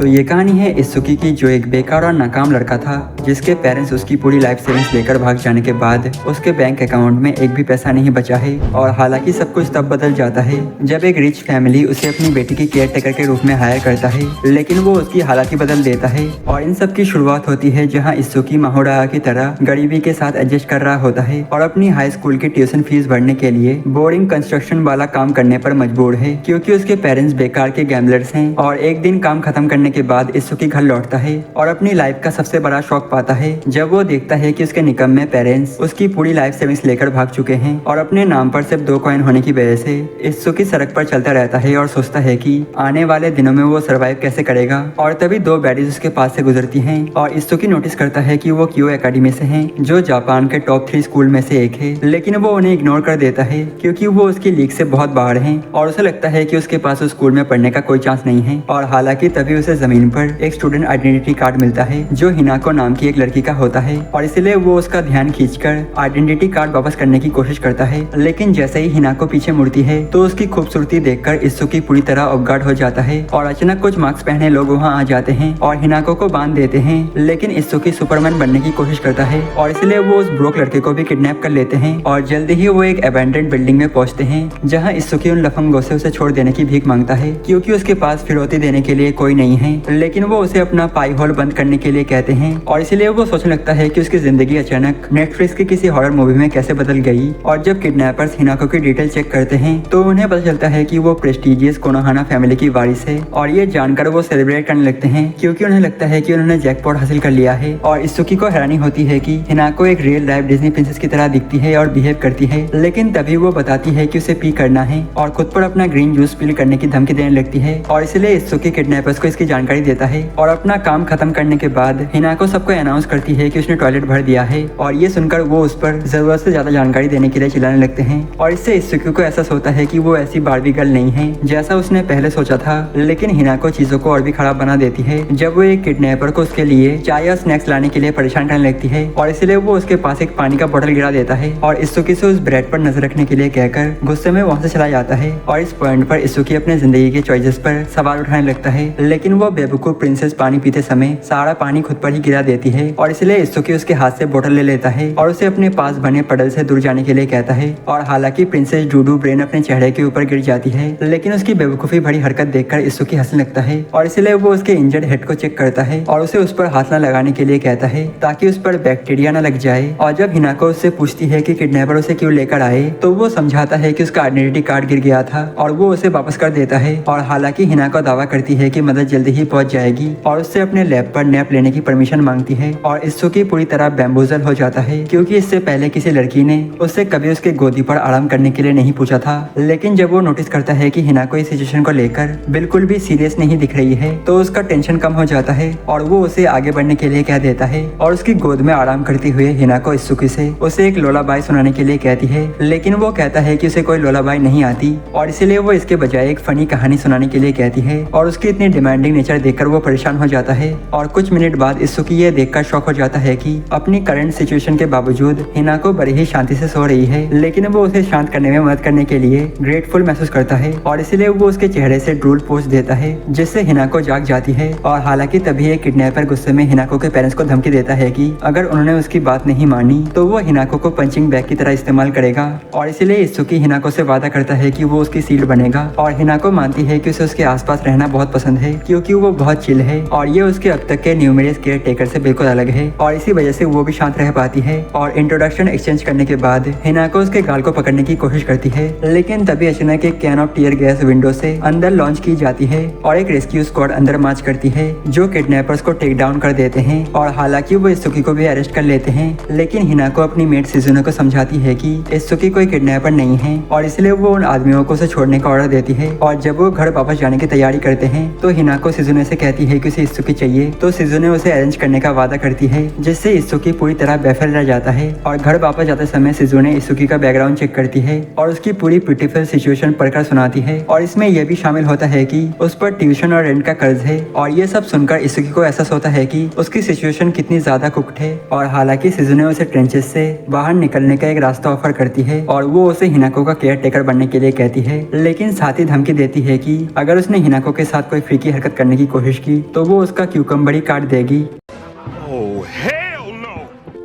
तो ये कहानी है इत्सुकी की, जो एक बेकार और नाकाम लड़का था जिसके पेरेंट्स उसकी पूरी लाइफ सेविंग्स लेकर भाग जाने के बाद उसके बैंक अकाउंट में एक भी पैसा नहीं बचा है। और हालांकि सब कुछ तब बदल जाता है जब एक रिच फैमिली उसे अपनी बेटी की केयर टेकर के रूप में हायर करता है, लेकिन वो उसकी हालत ही बदल देता है। और इन सब की शुरुआत होती है जहाँ इत्सुकी माहोरा की तरह गरीबी के साथ एडजस्ट कर रहा होता है और अपनी हाई स्कूल की ट्यूशन फीस भरने के लिए बोरिंग कंस्ट्रक्शन वाला काम करने पर मजबूर है, क्योंकि उसके पेरेंट्स बेकार के गैम्बलर्स हैं। और एक दिन काम खत्म करने के बाद इत्सुकी घर लौटता है और अपनी लाइफ का सबसे बड़ा शौक पाता है जब वो देखता है कि उसके निकम्मे पेरेंट्स उसकी पूरी लाइफ सेविंग्स लेकर भाग चुके हैं और अपने नाम पर सिर्फ 2 कॉइन होने की वजह से इत्सुकी सड़क पर चलता रहता है और सोचता है कि आने वाले दिनों में वो सर्वाइव कैसे करेगा। और तभी 2 बैडीज उसके पास से गुजरती हैं और इत्सुकी नोटिस करता है कि वो क्यो एकेडमी से हैं, जो जापान के टॉप 3 स्कूल में से एक है, लेकिन वो उन्हें इग्नोर कर देता है क्योंकि वो उसकी लीग से बहुत बाहर हैं और उसे लगता है कि उसके पास उस स्कूल में पढ़ने का कोई चांस नहीं है। और हालांकि तभी उसे जमीन पर एक स्टूडेंट आइडेंटिटी कार्ड मिलता है जो हिनाको नाम की एक लड़की का होता है और इसलिए वो उसका ध्यान खींचकर आइडेंटिटी कार्ड वापस करने की कोशिश करता है। लेकिन जैसे ही हिनाको पीछे मुड़ती है तो उसकी खूबसूरती देखकर इत्सुकी पूरी तरह ऑफ गार्ड हो जाता है और अचानक कुछ मास्क पहने लोग वहाँ आ जाते हैं और हिनाको को बांध देते हैं। लेकिन इत्सुकी सुपरमैन बनने की कोशिश करता है और इसलिए वो उस ब्रोक लड़के को भी किडनैप कर लेते हैं और जल्दी ही वो एक अबैंडन्ड बिल्डिंग में पहुंचते हैं जहाँ इत्सुकी उन लफंगों से उसे छोड़ देने की भीख मांगता है क्योंकि उसके पास फिरौती देने के लिए कोई नहीं है। लेकिन वो उसे अपना पाई होल बंद करने के लिए कहते हैं और इसलिए वो सोचने लगता है कि उसकी जिंदगी अचानक नेटफ्लिक्स की किसी हॉरर मूवी में कैसे बदल गई। और जब किडनैपर्स हिनाको की डिटेल चेक करते हैं तो उन्हें पता चलता है कि वो प्रेस्टिजियस कोनोहाना फैमिली की वारिस है और ये जानकर वो सेलिब्रेट करने लगते हैं क्योंकि उन्हें लगता है कि उन्होंने जैकपॉट हासिल कर लिया है। और इत्सुकी को हैरानी होती है कि हिनाको एक रियल लाइफ डिज्नी प्रिंसेस की तरह दिखती है और बिहेव करती है, लेकिन तभी वो बताती है कि उसे पी करना है और खुद पर अपना ग्रीन जूस पील करने की धमकी देने लगती है और इसलिए इत्सुकी किडनैपर्स को इसकी जानकारी देता है। और अपना काम खत्म करने के बाद हिनाको सबको अनाउंस करती है कि उसने टॉयलेट भर दिया है और ये सुनकर वो उस पर जरूरत से ज्यादा जानकारी देने के लिए चिल्लाने लगते हैं और इससे इत्सुकी को एहसास होता है कि वो ऐसी बार्बी गर्ल नहीं है जैसा उसने पहले सोचा था। लेकिन हिनाको चीजों को और भी खराब बना देती है जब वो एक किडनैपर को उसके लिए चाय या स्नैक्स लाने के लिए परेशान करने लगती है और इसलिए वो उसके पास एक पानी का बोतल गिरा देता है और इत्सुकी से उस ब्रेड पर नजर रखने के लिए कहकर गुस्से में वहाँ से चला जाता है। और इस पॉइंट पर इत्सुकी अपने जिंदगी के चॉइसेस पर सवाल उठाने लगता है, लेकिन वो बेवकूफ प्रिंसेस पानी पीते समय सारा पानी खुद पर ही गिरा देती है और इसलिए इत्सुकी उसके हाथ से बोतल ले लेता है और उसे अपने पास बने पडल से दूर जाने के लिए कहता है। और हालांकि प्रिंसेस डूडू ब्रेन अपने चेहरे के ऊपर गिर जाती है, लेकिन उसकी बेवकूफी भरी हरकत देखकर इत्सुकी हंसने लगता है और इसलिए वो उसके इंजर्ड हेड को चेक करता है और उसे उस पर हाथ न लगाने के लिए कहता है ताकि उस पर बैक्टीरिया न लग जाए। और जब हिनाको उससे पूछती है कि किडनैपर उसे क्यों लेकर आए तो वो समझाता है कि उसका आइडेंटिटी कार्ड गिर गया था और वो उसे वापस कर देता है। और हालांकि हिनाको दावा करती है कि मदद जल्दी ही पहुंच जाएगी और उससे अपने लैब पर नैप लेने की परमिशन मांगती है और इत्सुकी पूरी तरह बैम्बूजल हो जाता है क्योंकि इससे पहले किसी लड़की ने उससे कभी उसके गोदी पर आराम करने के लिए नहीं पूछा था। लेकिन जब वो नोटिस करता है कि हिनाको इस सिचुएशन को लेकर बिल्कुल भी सीरियस नहीं दिख रही है तो उसका टेंशन कम हो जाता है और वो उसे आगे बढ़ने के लिए कह देता है और उसकी गोद में आराम करते हुए हिनाको इत्सुकी से उसे एक लोलाबाई सुनाने के लिए कहती है, लेकिन वो कहता है कि उसे कोई लोलाबाई नहीं आती और इसलिए वो इसके बजाय एक फनी कहानी सुनाने के लिए कहती है और उसकी इतनी डिमांडिंग नेचर देखकर वो परेशान हो जाता है। और कुछ मिनट बाद इत्सुकी ये देखकर शॉक हो जाता है कि अपनी करंट सिचुएशन के बावजूद हिनाको बड़ी ही शांति से सो रही है, लेकिन वो उसे शांत करने में मदद करने के लिए ग्रेटफुल महसूस करता है और इसलिए वो उसके चेहरे से ड्रूल पोंछ देता है जिससे हिनाको जाग जाती है। और हालांकि तभी एक किडनैपर गुस्से में हिनाको के पेरेंट्स को धमकी देता है कि अगर उन्होंने उसकी बात नहीं मानी तो वो हिनाको को पंचिंग बैग की तरह इस्तेमाल करेगा और इसलिए इत्सुकी हिनाको से वादा करता है कि वो उसकी सील्ड बनेगा। और हिनाको मानती है कि उसे उसके आसपास रहना बहुत पसंद है क्योंकि वो बहुत चिल है और ये उसके अब तक के न्यूमरस केयर टेकर से बिल्कुल अलग है और इसी वजह से वो भी शांत रह पाती है। और इंट्रोडक्शन एक्सचेंज करने के बाद हिनाको उसके गाल को पकड़ने की कोशिश करती है, लेकिन तभी अचानक एक can of tear gas window से अंदर लॉन्च की जाती है और एक रेस्क्यू स्क्वाड अंदर मार्च करती है जो किडनैपर्स को टेक डाउन कर देते हैं। और हालांकि वो इत्सुकी को भी अरेस्ट कर लेते हैं, लेकिन हिनाको अपनी मेट सिजुने को समझाती है कि इत्सुकी कोई किडनैपर नहीं है और इसलिए वो उन आदमियों को उसे छोड़ने का ऑर्डर देती है। और जब वो घर वापस जाने की तैयारी करते हैं तो हिनाको सिजुने से कहती है कि उसे इत्सुकी चाहिए, तो सिजुने उसे अरेंज करने का वादा करती है जिससे इत्सुकी पूरी तरह बेफिक्र रह जाता है। और घर वापस जाते समय सिजुने इत्सुकी का बैकग्राउंड चेक करती है और उसकी पूरी ब्यूटीफुल सिचुएशन पढ़कर सुनाती है और इसमें यह भी शामिल होता है कि उस पर ट्यूशन और रेंट का कर्ज है। और ये सब सुनकर इत्सुकी को एहसास होता है कि उसकी सिचुएशन कितनी ज्यादा कुक्ड है। और हालांकि सिजुने उसे ट्रेंचेस से बाहर निकलने का एक रास्ता ऑफर करती है और वो उसे हिनाको का केयर टेकर बनने के लिए कहती है, लेकिन साथ ही धमकी देती है कि अगर उसने हिनाको के साथ कोई फ्रीकी हरकत करने करने की कोशिश की तो वो उसका क्यूकम्बर ही काट देगी।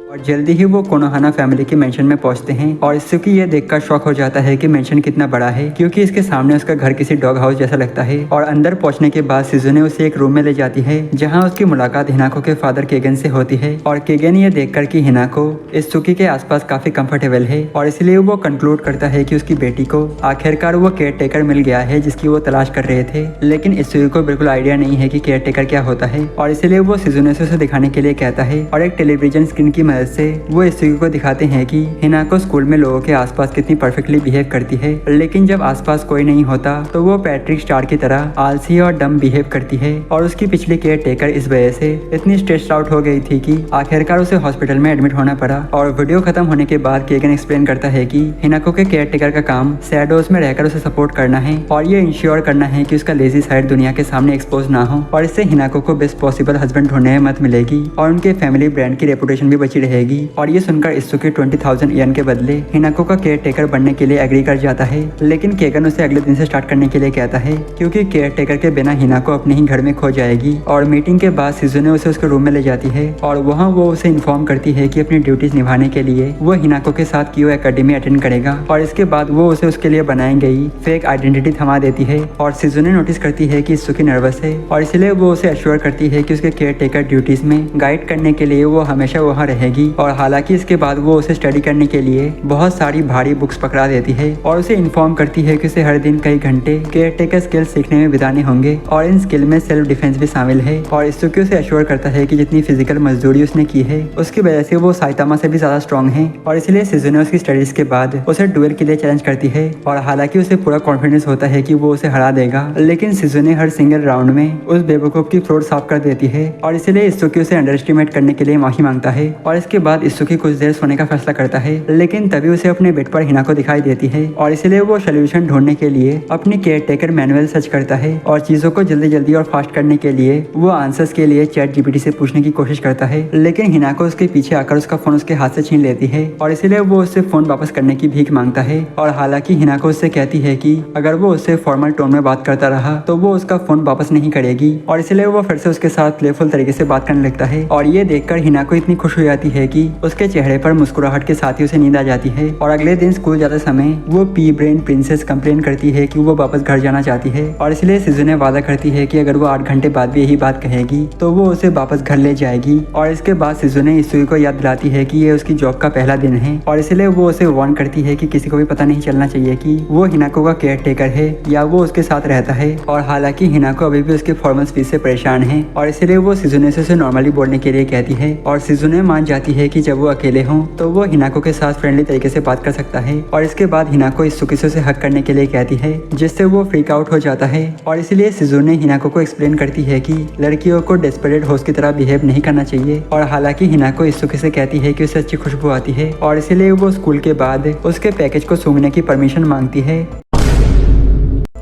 और जल्दी ही वो कोनोहाना फैमिली के मेंशन में पहुंचते हैं और इसुकी ये देखकर शॉक हो जाता है कि मेंशन कितना बड़ा है, क्योंकि इसके सामने उसका घर किसी डॉग हाउस जैसा लगता है। और अंदर पहुंचने के बाद सिजुने उसे एक रूम में ले जाती है जहां उसकी मुलाकात हिनाको के फादर केगन से होती है। और केगन ये देखकर कि हिनाको इसुकी के आसपास काफी कंफर्टेबल है और इसलिए वो कंक्लूड करता है कि उसकी बेटी को आखिरकार वो केयर टेकर मिल गया है जिसकी वो तलाश कर रहे थे। लेकिन इसुकी को बिल्कुल आइडिया नहीं है कि केयर टेकर क्या होता है और इसलिए वो सिजुने से उसे दिखाने के लिए कहता है। और एक टेलीविजन स्क्रीन की मदद से वो इसुकी को दिखाते हैं कि हिनाको स्कूल में लोगों के आसपास कितनी परफेक्टली बिहेव करती है, लेकिन जब आसपास कोई नहीं होता तो वो पैट्रिक स्टार की तरह आलसी और डम बिहेव करती है। और उसकी पिछली केयर टेकर इस वजह से इतनी स्ट्रेस्ड आउट हो गई थी कि आखिरकार उसे हॉस्पिटल में एडमिट होना पड़ा। और वीडियो खत्म होने के बाद केगन एक्सप्लेन करता है कि हिनाको के केयर टेकर का काम शैडोज में रहकर उसे सपोर्ट करना है और ये इंश्योर करना है कि उसका लेजी साइड दुनिया के सामने एक्सपोज ना हो और इससे हिनाको को बेस्ट पॉसिबल हस्बैंड ढूंढने में मदद मिलेगी और उनके फैमिली ब्रांड की रेपुटेशन भी बची रहेगी। और ये सुनकर इसुकी 20,000 येन के बदले हिनाको का केयर टेकर बनने के लिए एग्री कर जाता है। लेकिन केगन उसे अगले दिन से स्टार्ट करने के लिए कहता है क्योंकि केयर टेकर के बिना हिनाको अपने ही घर में खो जाएगी। और मीटिंग के बाद सिजुने उसे उसके रूम में ले जाती है और वहाँ वो उसे इन्फॉर्म करती है कि अपनी ड्यूटीज निभाने के लिए वो हिनाको के साथ कियो एकेडमी अटेंड करेगा। और इसके बाद वो उसे उसके लिए बनाई गई फेक आइडेंटिटी थमा देती है। और सिजुने नोटिस करती है कि इसुकी नर्वस है और इसलिए वो उसे अश्योर करती है कि उसके केयर टेकर ड्यूटीज में गाइड करने के लिए वो हमेशा वहाँ रहेगी। और हालांकि इसके बाद वो उसे स्टडी करने के लिए बहुत सारी भारी बुक्स पकड़ा देती है और उसे इन्फॉर्म करती है कि उसे हर दिन कई घंटे केयर टेकर स्किल सीखने में बिताने होंगे और इन स्किल में सेल्फ डिफेंस भी शामिल है। और इसुकी उसे अश्योर करता है कि जितनी फिजिकल मजदूरी उसने की है उसकी वजह से वो साइतामा से भी ज्यादा स्ट्रॉन्ग है। और इसलिए सिजुने उसकी स्टडीज के बाद उसे डुएल के लिए चैलेंज करती है। और हालांकि उसे पूरा कॉन्फिडेंस होता है कि वो उसे हरा देगा, लेकिन सिजुने हर सिंगल राउंड में उस बेवकूफ की फ्लोर साफ कर देती है और इसलिए इसुकी उसे अंडर एस्टिमेट करने के लिए माफी मांगता है। और इसके बाद इसुकी कुछ देर सोने का फैसला करता है, लेकिन तभी उसे अपने बेड पर हिनाको दिखाई देती है और इसलिए वो सोल्यूशन ढूंढने के लिए अपनी केयर टेकर मैनुअल सर्च करता है और चीजों को जल्दी जल्दी और फास्ट करने के लिए वो आंसर्स के लिए चैट जीपीटी से पूछने की कोशिश करता है। लेकिन हिनाको उसके पीछे आकर उसका फोन उसके हाथ से छीन लेती है और इसलिए वो उससे फोन वापस करने की भीख मांगता है। और हालांकि हिनाको उससे कहती है कि अगर वो उससे फॉर्मल टोन में बात करता रहा तो वो उसका फोन वापस नहीं करेगी और इसलिए वो फिर से उसके साथ प्लेफुल तरीके से बात करने लगता है। और ये देखकर हिनाको इतनी खुश हो जाती है कि उसके चेहरे पर मुस्कुराहट के साथ ही उसे नींद आ जाती है। और अगले दिन स्कूल जाते समय वो पी ब्रेन प्रिंसेस कंप्लेन करती है कि वो वापस घर जाना चाहती है और इसलिए सिजुने वादा करती है कि अगर वो 8 घंटे बाद भी यही बात कहेगी तो वो उसे वापस घर ले जाएगी। और इसके बाद सिजुने इसुकी को याद दिलाती है कि ये उसकी जॉब का पहला दिन है और इसलिए वो उसे वार्न करती है कि किसी को भी पता नहीं चलना चाहिए कि वो हिनाको का केयर टेकर है या वो उसके साथ रहता है। और हालांकि हिनाको अभी भी उसके फॉर्मल स्पीच से परेशान है और इसलिए वो सिजुने से उसे नॉर्मली बोलने के लिए कहती है और सिजुने मान जाती है कि जब वो अकेले हों तो वो हिनाको के साथ फ्रेंडली तरीके से बात कर सकता है। और इसके बाद हिनाको इसुकी से उसे हक करने के लिए कहती है जिससे वो फ्रीक आउट हो जाता है। और इसलिए सिजुने हिनाको को एक्सप्लेन करती है कि लड़कियों को डेस्परेट होस्ट की तरह बिहेव नहीं करना चाहिए। और हालांकि हिनाको इसुकी से कहती है कि उसे अच्छी खुशबू आती है और इसलिए वो स्कूल के बाद उसके पैकेज को सूंघने की परमिशन मांगती है।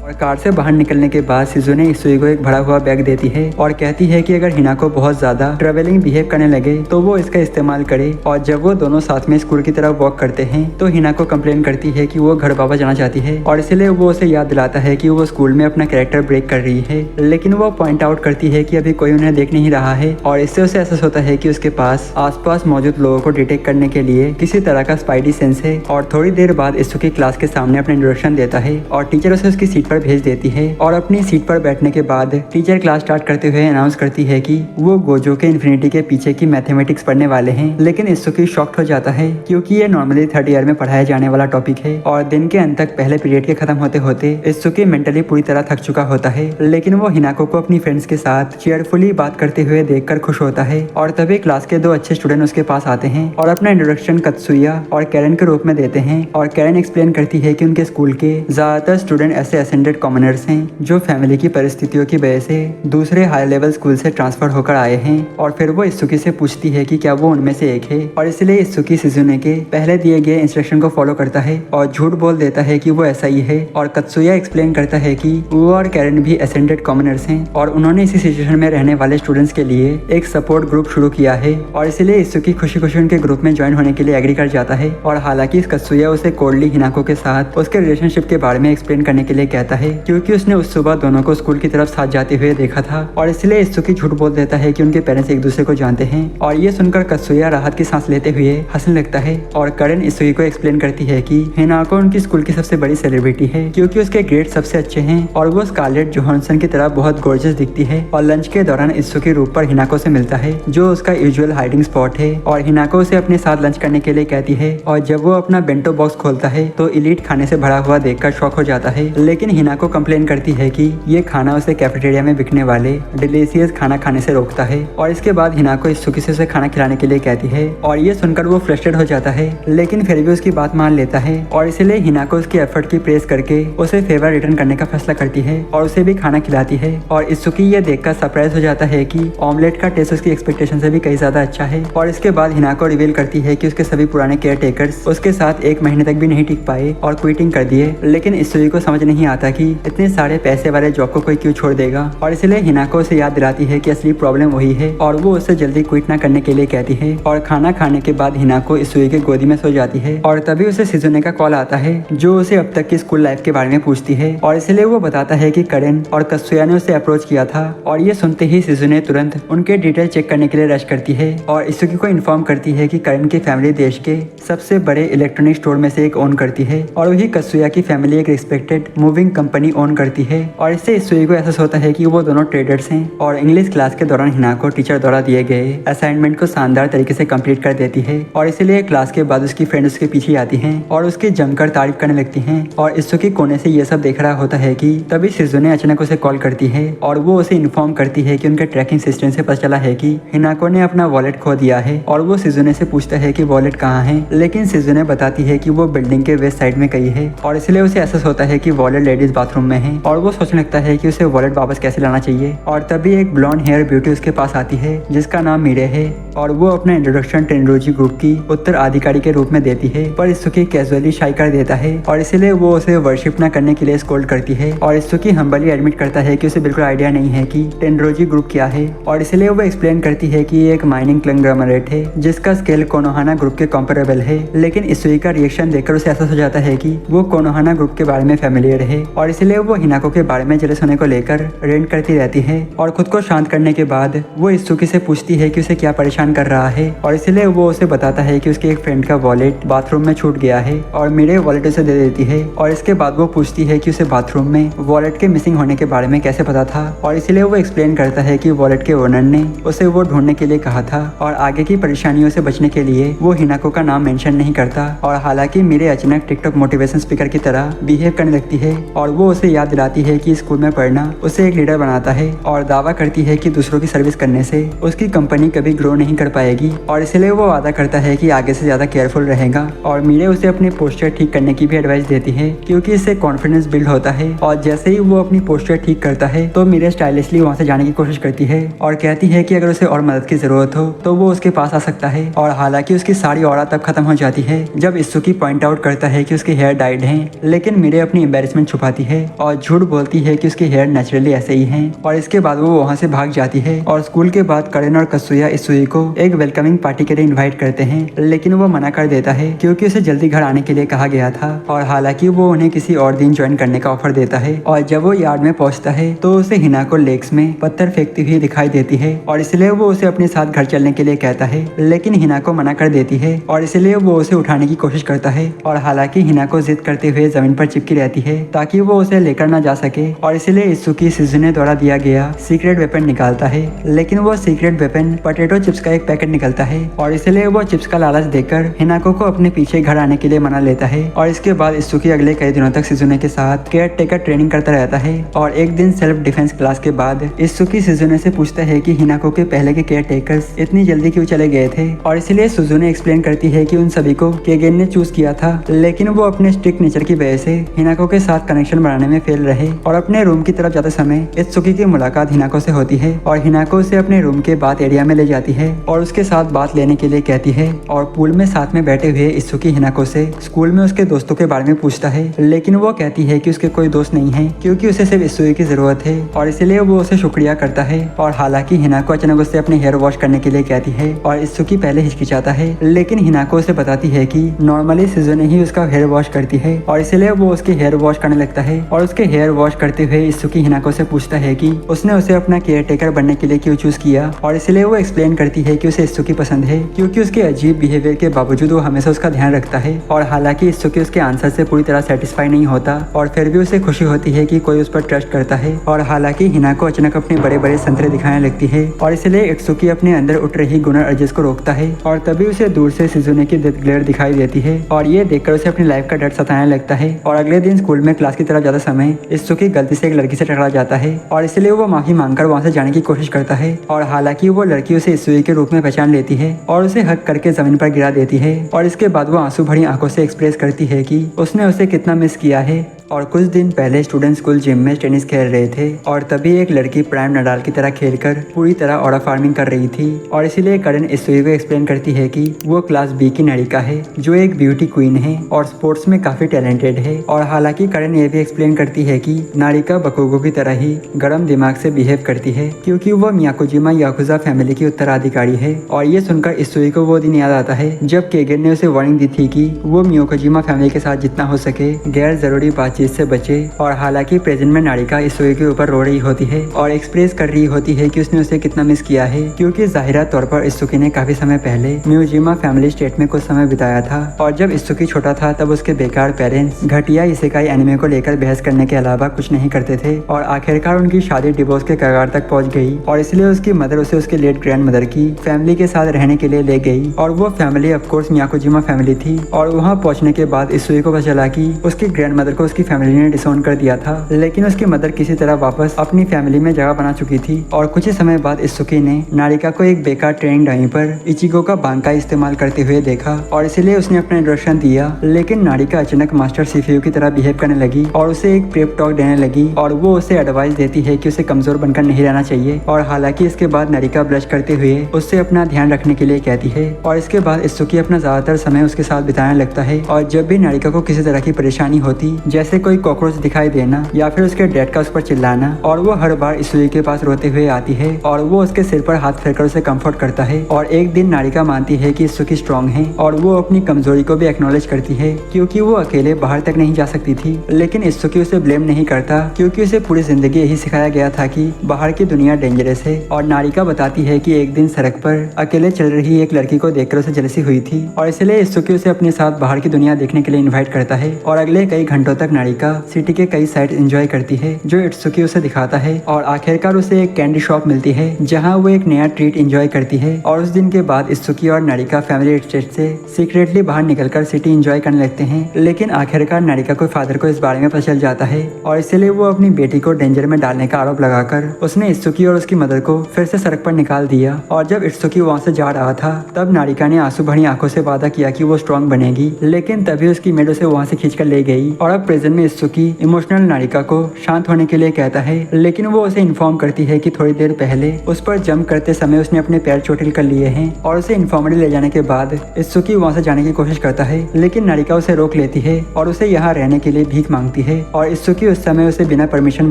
और कार से बाहर निकलने के बाद सिजुने इसुकी को एक भरा हुआ बैग देती है और कहती है कि अगर हिनाको बहुत ज्यादा ट्रेवलिंग बिहेव करने लगे तो वो इसका इस्तेमाल करे। और जब वो दोनों साथ में स्कूल की तरफ वॉक करते हैं तो हिनाको कंप्लेन करती है कि वो घर वापस जाना चाहती है और इसलिए वो उसे याद दिलाता है कि वो स्कूल में अपना कैरेक्टर ब्रेक कर रही है। लेकिन वो पॉइंट आउट करती है कि अभी कोई उन्हें देख नहीं रहा है और इससे उसे एहसास होता है कि उसके पास आसपास मौजूद लोगों को डिटेक्ट करने के लिए किसी तरह का स्पाइडी सेंस है। और थोड़ी देर बाद इसुकी क्लास के सामने अपना इंट्रोडक्शन देता है और टीचर उसे उसकी सीट पर भेज देती है। और अपनी सीट पर बैठने के बाद टीचर क्लास स्टार्ट करते हुए अनाउंस करती है कि वो गोजो के इन्फिनिटी के पीछे की मैथमेटिक्स पढ़ने वाले हैं। लेकिन इसुकी शॉक्ड हो जाता है क्योंकि ये नॉर्मली 3rd ईयर में पढ़ाया जाने वाला टॉपिक है। और दिन के अंत तक पहले पीरियड के खत्म होते होते इसुकी मेंटली पूरी तरह थक चुका होता है। लेकिन वो हिनाको को अपनी फ्रेंड्स के साथ चेयरफुली बात करते हुए देखकर खुश होता है। और तभी क्लास के 2 अच्छे स्टूडेंट उसके पास आते हैं और अपना इंट्रोडक्शन कत्सुया और कैरन के रूप में देते हैं। और कैरन एक्सप्लेन करती है कि उनके स्कूल के ज्यादातर स्टूडेंट ऐसे असेंडेड कॉमनर्स हैं जो फैमिली की परिस्थितियों की वजह से दूसरे हाई लेवल स्कूल से ट्रांसफर होकर आए हैं। और फिर वो इसुकी से पूछती है कि क्या वो उनमें से एक है और इसलिए इसुकी सिजुने के पहले दिए गए इंस्ट्रक्शन को फॉलो करता है और झूठ बोल देता है कि वो ऐसा ही है। और कत्सुया एक्सप्लेन करता है कि वो और कैरन भी असेंडेड कॉमनर्स हैं और उन्होंने इसी सिचुएशन में रहने वाले स्टूडेंट्स के लिए एक सपोर्ट ग्रुप शुरू किया है। और इसलिए इसुकी खुशी खुशी उनके ग्रुप में ज्वाइन होने के लिए एग्री कर जाता है। और हालांकि कत्सुया उसे कोल्डली हिनाको के साथ उसके रिलेशनशिप के बारे में एक्सप्लेन करने के लिए कहता है क्योंकि उसने उस सुबह दोनों को स्कूल की तरफ साथ जाते हुए देखा था और इसलिए इत्सुकी झूठ बोल देता है कि उनके पेरेंट्स एक दूसरे को जानते हैं। और ये सुनकर कत्सुया राहत की सांस लेते हुए हंसने लगता है और करेन इत्सुकी को एक्सप्लेन करती है कि हिनाको उनकी स्कूल की सबसे बड़ी सेलिब्रिटी है क्योंकि उसके ग्रेड सबसे अच्छे हैं और वो स्कारलेट जोहानसन की तरह बहुत गॉर्जियस दिखती है। और लंच के दौरान इत्सुकी रूप पर हिनाको से मिलता है जो उसका यूजुअल हाइडिंग स्पॉट है और हिनाको उसे अपने साथ लंच करने के लिए कहती है। और जब वो अपना बेंटो बॉक्स खोलता है तो इलीट खाने से भरा हुआ देखकर शॉक हो जाता है, लेकिन हिनाको कंप्लेन करती है कि ये खाना उसे कैफेटेरिया में बिकने वाले डिलीशियस खाना खाने से रोकता है। और इसके बाद हिनाको इत्सुकी से उसे खाना खिलाने के लिए कहती है और ये सुनकर वो फ्रस्ट्रेट हो जाता है, लेकिन फिर भी उसकी बात मान लेता है और इसलिए हिनाको उसकी एफर्ट की प्रेस करके उसे फेवर रिटर्न करने का फैसला करती है और उसे भी खाना खिलाती है। और इत्सुकी ये देखकर सरप्राइज हो जाता है कि ऑमलेट का टेस्ट उसकी एक्सपेक्टेशन से भी कहीं ज्यादा अच्छा है। और इसके बाद हिनाको रिवील करती है कि उसके सभी पुराने केयर टेकर्स उसके साथ 1 महीने तक भी नहीं टिक पाए और क्विटिंग कर दिए, लेकिन इत्सुकी को समझ नहीं आता कि इतने सारे पैसे वाले जॉब को कोई क्यों छोड़ देगा। और इसलिए हिनाको उसे याद दिलाती है कि असली प्रॉब्लम वही है और वो उससे जल्दी क्विट ना करने के लिए कहती है। और खाना खाने के बाद हिनाको इत्सुकी के गोदी में सो जाती है और तभी उसे शिजुने का कॉल आता है जो उसे अब तक की स्कूल लाइफ के बारे में पूछती है। और इसलिए वो बताता है कि करेन और कत्सुया ने उसे अप्रोच किया था। और ये सुनते ही शिजुने तुरंत उनके डिटेल चेक करने के लिए रश करती है और इत्सुकी को इन्फॉर्म करती है कि करेन की फैमिली देश के सबसे बड़े इलेक्ट्रॉनिक स्टोर में से एक ओन करती है और वही कत्सुया की फैमिली एक रिस्पेक्टेड मूविंग कंपनी ओन करती है। और इससे इत्सुकी को एहसास होता है कि वो दोनों ट्रेडर्स हैं। और इंग्लिश क्लास के दौरान हिनाको टीचर द्वारा दिए गए असाइनमेंट को शानदार तरीके से कंप्लीट कर देती है और इसलिए क्लास के बाद उसकी फ्रेंड उसके पीछे आती हैं और उसकी जमकर तारीफ करने लगती हैं। और इत्सुकी कोने से ये सब देख रहा होता है कि तभी शिजुने अचानक उसे कॉल करती है और वो उसे इन्फॉर्म करती है कि उनके ट्रैकिंग सिस्टम से पता चला है कि हिनाको ने अपना वॉलेट खो दिया है। और वो शिजुने से पूछता है कि वॉलेट कहाँ है, लेकिन शिजुने बताती है कि वो बिल्डिंग के वेस्ट साइड में कहीं है। और इसलिए उसे एहसास होता है कि वॉलेट लेडीज बाथरूम में है और वो सोचने लगता है कि उसे वॉलेट वापस कैसे लाना चाहिए। और तभी एक ब्लॉन्ड हेयर ब्यूटी उसके पास आती है जिसका नाम मीरे है और वो अपना इंट्रोडक्शन टेनरोजी ग्रुप की उत्तराधिकारी के रूप में देती है, पर इत्सुकी कैजुअली शाई कर देता है और इसलिए वो उसे वर्शिप न करने के लिए स्कोल्ड करती है। और इत्सुकी हम्बली एडमिट करता है कि उसे बिल्कुल आइडिया नहीं है कि टेनरोजी ग्रुप क्या है और इसलिए वो एक्सप्लेन करती है कि ये एक माइनिंग कंग्लोमरेट है जिसका स्केल कोनोहाना ग्रुप के कंपेरेबल है। लेकिन इत्सुकी का रिएक्शन देखकर उसे एहसास हो जाता है कि वो कोनोहाना ग्रुप के बारे में फेमिलियर है और इसलिए वो हिनाको के बारे में जेलस होने को लेकर रेंट करती रहती है। और खुद को शांत करने के बाद वो इत्सुकी से पूछती है कि उसे क्या परेशान कर रहा है और इसलिए वो उसे बताता है कि उसके एक फ्रेंड का वॉलेट बाथरूम में छूट गया है और मेरे वॉलेट उसे दे देती है। और इसके बाद वो पूछती है कि उसे बाथरूम में वॉलेट के मिसिंग होने के बारे में कैसे पता था और इसलिए वो एक्सप्लेन करता है कि वॉलेट के ओनर ने उसे वो ढूंढने के लिए कहा था और आगे की परेशानियों से बचने के लिए वो हिनाको का नाम मेंशन नहीं करता। और हालांकि मेरे अचानक टिकटॉक मोटिवेशन स्पीकर की तरह बिहेव करने लगती है और वो उसे याद दिलाती है कि स्कूल में पढ़ना उसे एक लीडर बनाता है और दावा करती है कि दूसरों की सर्विस करने से उसकी कंपनी कभी ग्रो नहीं कर पाएगी। और इसलिए वो वादा करता है कि आगे से ज्यादा केयरफुल रहेगा। और मीरे उसे अपनी पोस्चर ठीक करने की भी एडवाइस देती है क्योंकि इससे कॉन्फिडेंस बिल्ड होता है। और जैसे ही वो अपनी पोस्चर ठीक करता है तो मीरे स्टाइलिशली वहाँ से जाने की कोशिश करती है और कहती है कि अगर उसे और मदद की जरूरत हो तो वो उसके पास आ सकता है। और हालांकि उसकी सारी औरत तब खत्म हो जाती है जब इत्सुकी पॉइंट आउट करता है कि उसके हेयर डाइड हैं, लेकिन मीरे अपनी एम्बेरसमेंट छुपाती है और झूठ बोलती है कि उसके हेयर नेचुरली ऐसे ही हैं। और इसके बाद वो वहाँ से भाग जाती है। और स्कूल के बाद करेन और कत्सुया इत्सुकी को एक वेलकमिंग पार्टी के लिए इन्वाइट करते हैं, लेकिन वो मना कर देता है क्योंकि उसे जल्दी घर आने के लिए कहा गया था। और हालांकि वो उन्हें किसी और दिन ज्वाइन करने का ऑफर देता है। और जब वो यार्ड में पहुंचता है तो उसे हिनाको लेक्स में पत्थर फेंकती हुई दिखाई देती है और इसलिए वो उसे अपने साथ घर चलने के लिए कहता है, लेकिन हिनाको मना कर देती है और इसलिए वो उसे उठाने की कोशिश करता है। और हालांकि हिनाको जिद करते हुए जमीन पर चिपकी रहती है ताकि वो उसे लेकर ना जा सके और इसलिए इत्सुकी शिजुने द्वारा दिया गया सीक्रेट वेपन निकालता है, लेकिन वो सीक्रेट वेपन पोटैटो चिप्स का एक पैकेट निकलता है और इसलिए वो चिप्स का लालच देकर हिनाको को अपने पीछे घर आने के लिए मना लेता है। और इसके बाद इत्सुकी अगले कई दिनों तक शिजुने के साथ केयर टेकर ट्रेनिंग करता रहता है। और एक दिन सेल्फ डिफेंस क्लास के बाद इत्सुकी शिजुने से पूछता है कि हिनाको के पहले के केयर टेकर्स इतनी जल्दी क्यों चले गए थे और इसलिए शिजुने एक्सप्लेन करती है कि उन सभी को केगेन ने चूज किया था, लेकिन वो अपने स्ट्रिक्ट नेचर की वजह से हिनाको के साथ कनेक्शन बनाने में फेल रहे। और अपने रूम की तरफ जाते समय इत्सुकी की मुलाकात हिनाको से होती है और हिनाको उसे अपने रूम के बाथ एरिया में ले जाती है और उसके साथ बात लेने के लिए कहती है और पूल में साथ में बैठे हुए इत्सुकी हिनाको से स्कूल में उसके दोस्तों के बारे में पूछता है, लेकिन वो कहती है कि उसके कोई दोस्त नहीं है क्योंकि उसे सिर्फ इत्सुकी की जरूरत है और इसलिए वो उसे शुक्रिया करता है। और हालांकि हिनाको अचानक उससे अपने हेयर वॉश करने के लिए कहती है और इत्सुकी पहले हिचकिचाता है, लेकिन हिनाको उसे बताती है कि नॉर्मली सिजुने ही उसका हेयर वॉश करती है और इसलिए वो उसके हेयर वॉश करने लगता है। और उसके हेयर वॉश करते हुए इत्सुकी हिनाको से पूछता है कि उसने उसे अपना केयर टेकर बनने के लिए क्यों चूज किया और इसलिए वो एक्सप्लेन करती है कि उसे इत्सुकी पसंद है क्योंकि उसके अजीब बिहेवियर के बावजूद वो हमेशा उसका ध्यान रखता है। और हालांकि इत्सुकी उसके आंसर से पूरी तरह सेटिस्फाई नहीं होता और फिर भी उसे खुशी होती है कि कोई उस पर ट्रस्ट करता है। और हालांकि हिनाको अचानक अपने बड़े बड़े संतरे दिखाने लगती है और इसलिए इत्सुकी अपने अंदर उठ रही गुनर अर्जेस को रोकता है और तभी उसे दूर से सिजुने की डेथ ग्लेयर दिखाई देती है और ये देखकर उसे अपनी लाइफ का डर सताने लगता है। और अगले दिन स्कूल में क्लास की तरफ ज्यादा समय इत्सुकी गलती से एक लड़की से टकरा जाता है और इसलिए वो माफी मांगकर वहाँ से जाने की कोशिश करता है। और हालांकि वो लड़की उसे इत्सुकी के रूप में पहचान लेती है और उसे हक करके जमीन पर गिरा देती है और इसके बाद वो आंसू भरी आंखों से एक्सप्रेस करती है कि उसने उसे कितना मिस किया है। और कुछ दिन पहले स्टूडेंट स्कूल जिम में टेनिस खेल रहे थे और तभी एक लड़की प्राइम नडाल की तरह खेलकर पूरी तरह ऑरा फार्मिंग कर रही थी और इसीलिए करण इत्सुकी को एक्सप्लेन करती है कि वो क्लास बी की नारिका है जो एक ब्यूटी क्वीन है और स्पोर्ट्स में काफी टैलेंटेड है। और हालांकि करण ये भी एक्सप्लेन करती है कि नारिका बकुगो की तरह ही गर्म दिमाग से बिहेव करती है क्योंकि वो मियाकोजिमा याकुजा फैमिली की उत्तराधिकारी है। और ये सुनकर इत्सुकी को वो दिन याद आता है जब केगन ने उसे वार्निंग दी थी कि वो मियाकोजिमा फैमिली के साथ जितना हो सके गैर जरूरी बातचीत से बचे। और हालांकि प्रेजेंट में नारिका इत्सुकी के ऊपर रो रही होती है और एक्सप्रेस कर रही होती है कि उसने उसे कितना मिस किया है क्योंकि जाहिरा तौर पर इत्सुकी ने काफी समय पहले मियोजिमा फैमिली स्टेट में कुछ समय बिताया था और जब इत्सुकी छोटा था तब उसके बेकार पेरेंट्स घटिया इसेकाई एनिमे को लेकर बहस करने के अलावा कुछ नहीं करते थे और आखिरकार उनकी शादी डिवोर्स के कगार तक पहुंच गई और इसलिए उसकी मदर उसे उसके लेट ग्रैंड मदर की फैमिली के साथ रहने के लिए ले गई। और वो फैमिली ऑफकोर्स मियाकोजिमा फैमिली थी और वहाँ पहुंचने के बाद इत्सुकी को पता चला कि उसकी ग्रैंड मदर को उसकी फैमिली ने डिसोन कर दिया था, लेकिन उसकी मदर किसी तरह वापस अपनी फैमिली में जगह बना चुकी थी। और कुछ ही समय बाद इत्सुकी ने नारिका को एक बेकार ट्रेनिंग डाई पर इचिगो का बांका इस्तेमाल करते हुए देखा और इसलिए उसने अपना इंट्रोडक्शन दिया, लेकिन नारिका अचानक मास्टर सीफियू की तरह बिहेव करने लगी और उसे एक प्रेप टॉक देने लगी और वो उसे एडवाइस देती है कि उसे कमजोर बनकर नहीं रहना चाहिए। और हालांकि इसके बाद नारिका ब्लश करते हुए उससे अपना ध्यान रखने के लिए कहती है और इसके बाद इत्सुकी अपना ज्यादातर समय उसके साथ बिताने लगता है। और जब भी नारिका को किसी तरह की परेशानी होती जैसे कोई कॉकरोच दिखाई देना या फिर उसके डैड का उस पर चिल्लाना और वो हर बार इत्सुकी के पास रोते हुए आती है और वो उसके सिर पर हाथ फेरकर उसे कंफर्ट करता है। और एक दिन नारिका मानती है कि इत्सुकी स्ट्रांग है और वो अपनी कमजोरी को भी एक्नॉलेज करती है क्योंकि वो अकेले बाहर तक नहीं जा सकती थी। लेकिन इत्सुकी उसे ब्लेम नहीं करता क्योंकि उसे पूरी जिंदगी यही सिखाया गया था कि बाहर की दुनिया डेंजरस है। और नारिका बताती है कि एक दिन सड़क पर अकेले चल रही एक लड़की को देखकर उसे जलसी हुई थी और इसलिए इत्सुकी उसे अपने साथ बाहर की दुनिया देखने के लिए इन्वाइट करता है। और अगले कई घंटों तक नारिका सिटी के कई साइट एंजॉय करती है जो इत्सुकी उसे दिखाता है और आखिरकार उसे एक कैंडी शॉप मिलती है जहां वो एक नया ट्रीट एंजॉय करती है। और उस दिन के बाद इत्सुकी और नारिका फैमिली स्टेट से सीक्रेटली बाहर निकलकर सिटी एंजॉय करने लगते हैं, लेकिन आखिरकार नारिका को फादर को इस बारे में पता चल जाता है और इसलिए वो अपनी बेटी को डेंजर में डालने का आरोप लगाकर उसने इत्सुकी और उसकी मदर को फिर से सड़क पर निकाल दिया। और जब इत्सुकी वहाँ से जा रहा था तब नारिका ने आंसू भरी आंखों से वादा किया कि वो स्ट्रांग बनेगी, लेकिन तभी उसकी मेड उसे वहाँ से खींचकर ले गई। और अब प्रेजेंट में इत्सुकी इमोशनल नारिका को शांत होने के लिए कहता है, लेकिन वो उसे इन्फॉर्म करती है कि थोड़ी देर पहले उस पर जंप करते समय उसने अपने पैर चोटिल कर लिए हैं। और उसे इन्फॉर्मरी ले जाने के बाद इत्सुकी वहाँ से जाने की कोशिश करता है, लेकिन नारिका उसे रोक लेती है और उसे यहाँ रहने के लिए भीख मांगती है। और इत्सुकी उस समय उसे बिना परमिशन